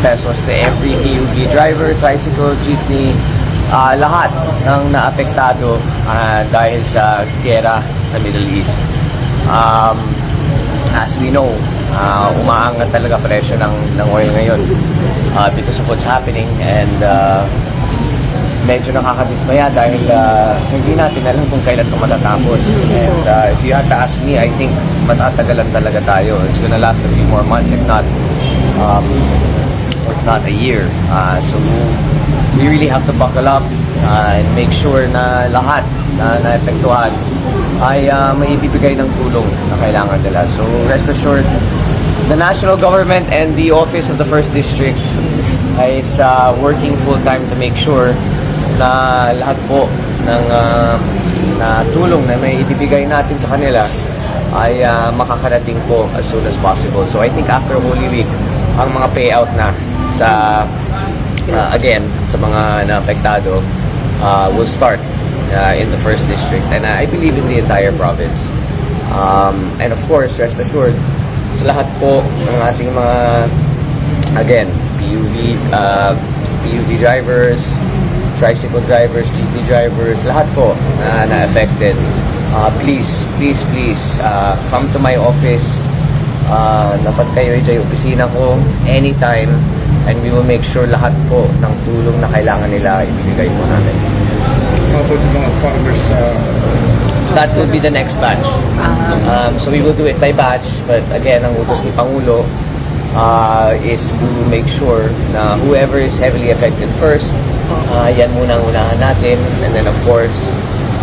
pesos to every PUV driver, tricycle, jeepney, lahat ng naapektado dahil sa gera sa Middle East. As we know, umaangat talaga presyo ng oil ngayon because of what's happening, and medyo nakakadismaya dahil hindi natin alam kung kailan ito matatapos. And if you had to ask me, I think matatagalan talaga tayo. It's gonna last a few more months, if not a year. So we really have to buckle up and make sure na lahat na naepektuhan ay maibibigay ng tulong na kailangan nila. So rest assured, the national government and the office of the First District is working full-time to make sure na lahat po ng na tulong na may ibibigay natin sa kanila ay makakarating po as soon as possible. So I think after Holy Week, ang mga payout na sa again sa mga naapektado will start in the First District, and I believe in the entire province. And of course, rest assured, sa lahat po ng ating mga, again, PUV drivers, tricycle drivers, jeepney drivers, lahat po na affected, please come to my office. Dapat kayo ay dyan opisina ko anytime, and we will make sure lahat po ng tulong na kailangan nila ibibigay po natin. How about the mga farmers? That will be the next batch. So we will do it by batch, but again, ang utos ni Pangulo is to make sure na whoever is heavily affected first, yan muna ang unahan natin, and then of course,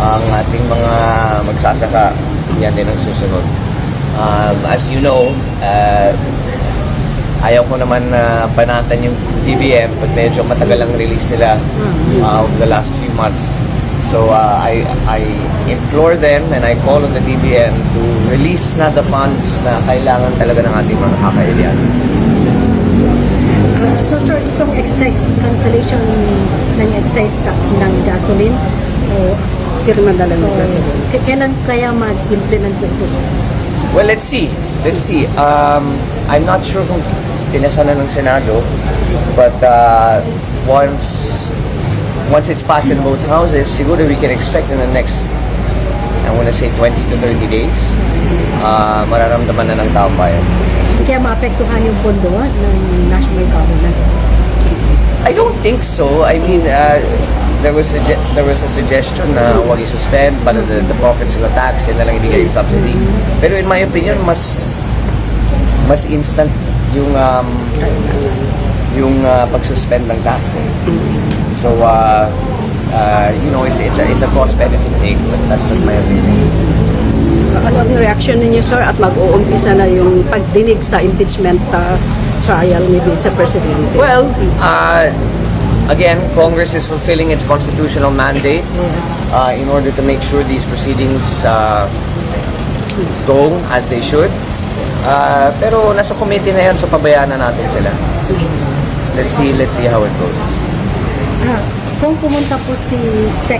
ang ating mga magsasaka, yan din ang susunod. As you know, ayaw ko naman panatan yung DBM, but medyo matagal ang release nila over the last few months. So I implore them and I call on the DBM to release na the funds na kailangan talaga ng ating mga kakailian. So sir, itong excise cancellation ng excise tax ng gasoline, pirma na lang ng gasoline, kailan kaya mag-implement ito, sir? Well, let's see. I'm not sure kung pinasa na ng Senado, but once it's passed in both houses, siguro we can expect in the next, I want to say 20 to 30 days, mararamdaman na ng taong bayan. Kaya maapektuhan yung pondo ng national government? I don't think so. I mean, there was a suggestion na huwag i-suspend, but the profits of the tax, yun na lang ibigay yung subsidy. Pero in my opinion, mas instant yung pag-suspend ng tax. So, you know, it's a cost-benefit thing, but that's just my opinion. Ano ang reaction ninyo, sir, at mag-uumpisa na yung pagdinig sa impeachment trial ni Vice Presidente? Well, again, Congress is fulfilling its constitutional mandate in order to make sure these proceedings go as they should. Pero nasa committee na yan, so pabayaan na natin sila. Let's see how it goes. Kung pumunta po si Sec